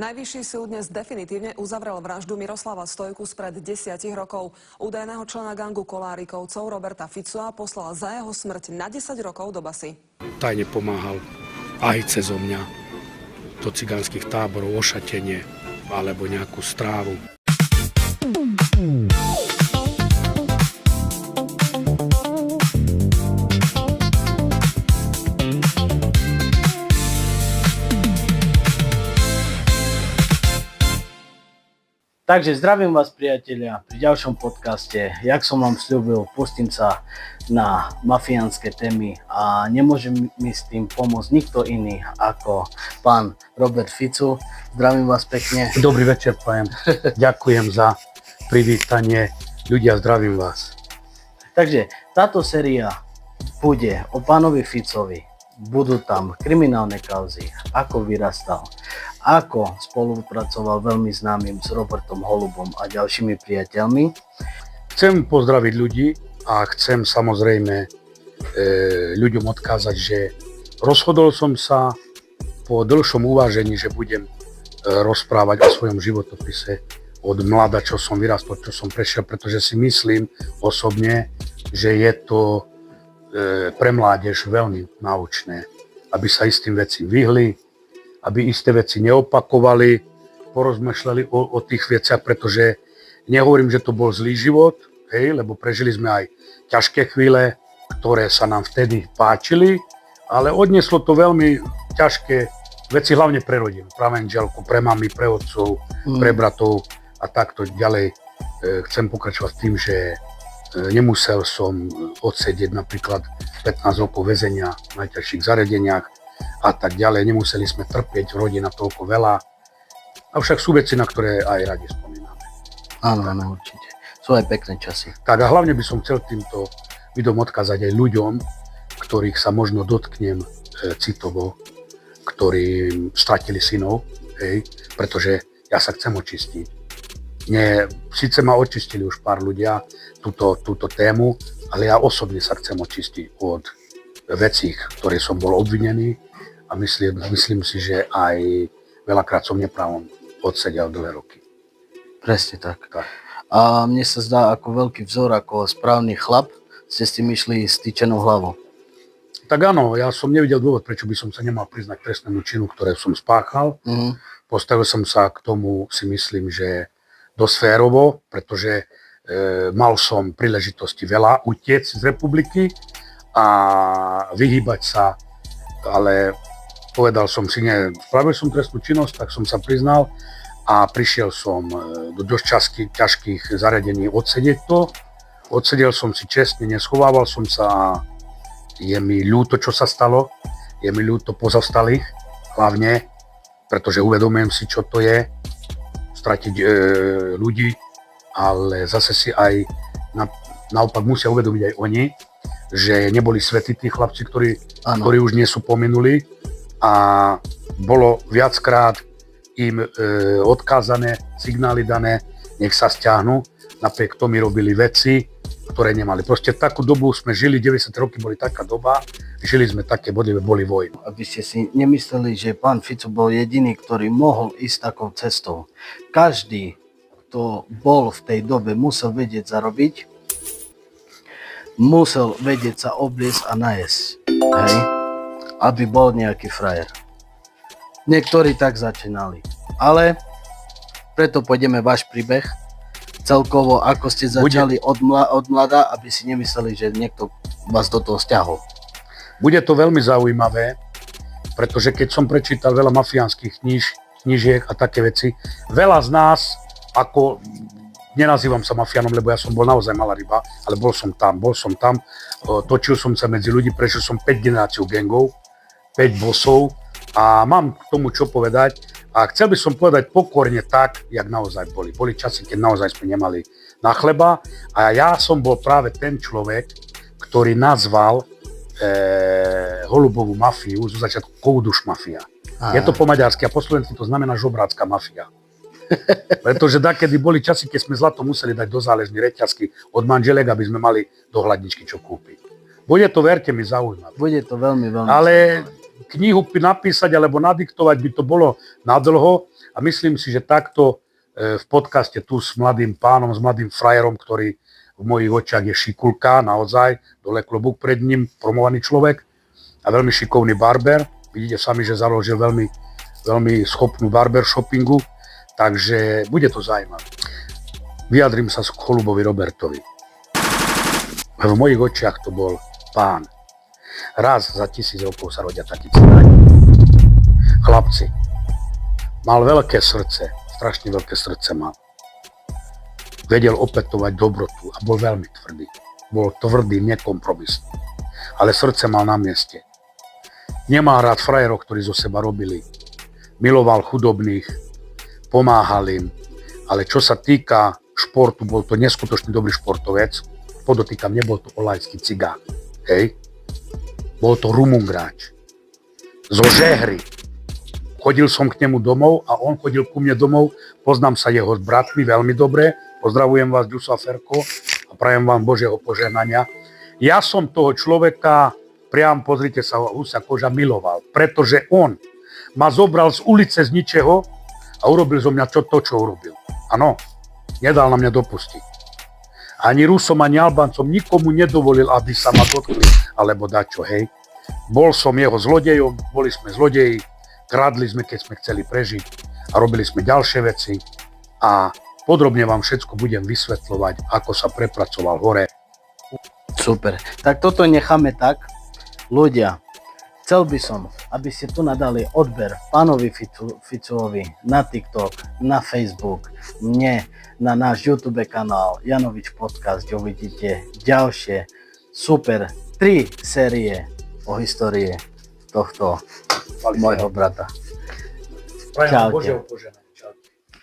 Najvyšší súd dnes definitívne uzavrel vraždu Miroslava Stojku spred 10 rokov. Údajného člena gangu Kolárikovcov Roberta Ficua poslal za jeho smrť na 10 rokov do basy. Tajne pomáhal aj cezo mňa do cigánskych táborov, ošatenie alebo nejakú strávu. Takže zdravím vás, priatelia, pri ďalšom podcaste. Jak som vám sľúbil, pustím sa na mafiánske témy a nemôže mi s tým pomôcť nikto iný ako pán Robert Ficu. Zdravím vás pekne. Dobrý večer, prajem. Ďakujem za privítanie. Ľudia, zdravím vás. Takže táto séria bude o pánovi Ficovi. Budú tam kriminálne kauzy, ako vyrastal, ako spolupracoval veľmi známym s Robertom Holubom a ďalšími priateľmi. Chcem pozdraviť ľudí a chcem samozrejme ľuďom odkázať, že rozhodol som sa po dlhšom uvážení, že budem rozprávať o svojom životopise od mlada, čo som vyrastol, čo som prešiel, pretože si myslím osobne, že je to pre mládež veľmi náučné, aby sa istým veci vyhli, aby isté veci neopakovali, porozmýšľali o tých veciach, pretože nehovorím, že to bol zlý život, hej, lebo prežili sme aj ťažké chvíle, ktoré sa nám vtedy páčili, ale odnieslo to veľmi ťažké veci, hlavne pre rodinu, pre manželku, pre mami, pre otcov, pre bratov a takto ďalej. Chcem pokračovať tým, že nemusel som odsedieť napríklad 15 rokov väzenia v najťažších zariadeniach a tak ďalej. Nemuseli sme trpieť rodina toľko veľa. Avšak sú veci, na ktoré aj radi spomíname. Áno, určite. Sú aj pekné časy. Tak a hlavne by som chcel týmto videom odkázať aj ľuďom, ktorých sa možno dotknem citovo, ktorí stratili synov, hej, pretože ja sa chcem očistiť. Síce ma očistili už pár ľudia túto tému, ale ja osobne sa chcem očistiť od vecí, ktoré som bol obvinený a myslím si, že aj veľakrát som neprávom odsedel dlhé roky. Presne tak. A mne sa zdá ako veľký vzor, ako správny chlap, ste s tým išli s týčenou hlavou. Tak áno, ja som nevidel dôvod, prečo by som sa nemal priznať k trestnému činu, ktoré som spáchal. Postavil som sa k tomu, si myslím, že dosť férovo, pretože mal som príležitosti veľa utiec z republiky a vyhýbať sa, ale povedal som si, spravil som trestnú činnosť, tak som sa priznal a prišiel som do dosť ťažkých zariadení odsedieť to. Odsedel som si čestne, neschovával som sa a je mi ľúto, čo sa stalo, je mi ľúto pozostalých, hlavne, pretože uvedomujem si, čo to je, stratiť ľudí, ale zase si aj naopak musia uvedomiť aj oni, že neboli svätí tí chlapci, ktorí už nie sú pominuli a bolo viackrát im odkázané, signály dané, nech sa stiahnu, napriek tomu robili veci, ktoré nemali. Proste takú dobu sme žili, 90 roky boli taká doba, žili sme také boli vojny. Aby ste si nemysleli, že pán Fico bol jediný, ktorý mohol ísť takou cestou. Každý, kto bol v tej dobe, musel vedieť zarobiť, musel vedieť sa obliecť a najesť, hej? Aby bol nejaký frajer. Niektorí tak začínali, ale preto pôjdeme váš príbeh, celkovo, ako ste začali od mlada, aby si nemysleli, že niekto vás do toho stiahol. Bude to veľmi zaujímavé, pretože keď som prečítal veľa mafiánskych knížiek a také veci, veľa z nás, ako nenazývam sa mafiánom, lebo ja som bol naozaj malá ryba, ale bol som tam, točil som sa medzi ľudí, prešiel som 5 generácií gangov, 5 bossov a mám k tomu čo povedať. A chcel by som povedať pokorne tak, jak naozaj boli. Boli časy, keď naozaj sme nemali na chleba a ja som bol práve ten človek, ktorý nazval Holubovú mafiu zo začiatku Kouduš mafia. Je to po maďarsky a po slovensky to znamená žobrácka mafia. Pretože dakedy boli časy, keď sme zlato museli dať do záležnej reťazky od manželek, aby sme mali do hladničky čo kúpiť. Bude to, verte mi, zaujímavé. Bude to veľmi, veľmi ale knihu napísať alebo nadiktovať by to bolo nadlho a myslím si, že takto v podcaste tu s mladým pánom, s mladým frajerom, ktorý v mojich očiach je šikulka, naozaj, dole klobúk pred ním, promovaný človek a veľmi šikovný barber. Vidíte sami, že založil veľmi schopnú barbershopingu, takže bude to zaujímavé. Vyjadrím sa k Cholubovi Robertovi. V mojich očiach to bol pán. Raz za 1000 rokov sa rodia takí cigáni. Chlapci. Mal veľké srdce, strašne veľké srdce mal. Vedel opätovať dobrotu a bol veľmi tvrdý. Bol tvrdý, nekompromisný. Ale srdce mal na mieste. Nemal rád frajerov, ktorí zo seba robili. Miloval chudobných, pomáhal im. Ale čo sa týka športu, bol to neskutočne dobrý športovec. Podotýkam, nebol to olajský cigán. Hej? Bol to Rumungráč. Zo Žehry. Chodil som k nemu domov a on chodil ku mne domov. Poznám sa jeho s bratmi veľmi dobre. Pozdravujem vás, Ďuso a Ferko, a prajem vám Božieho požehnania. Ja som toho človeka, priam pozrite sa, husia koža, miloval, pretože on ma zobral z ulice z ničeho a urobil zo mňa čo urobil. Áno, nedal na mňa dopustiť. Ani Rusom, ani Albáncom nikomu nedovolil, aby sa ma dotkli, alebo dačo, hej. Bol som jeho zlodejom, boli sme zlodeji, kradli sme, keď sme chceli prežiť a robili sme ďalšie veci a podrobne vám všetko budem vysvetľovať, ako sa prepracoval hore. Super. Tak toto necháme tak. Ľudia, chcel by som, aby ste tu nadali odber pánovi Ficovi na TikTok, na Facebook, mne, na náš YouTube kanál Janovič Podcast, kde uvidíte ďalšie super 3 série o histórii tohto môjho brata. Prajem vám Božieho požehnania.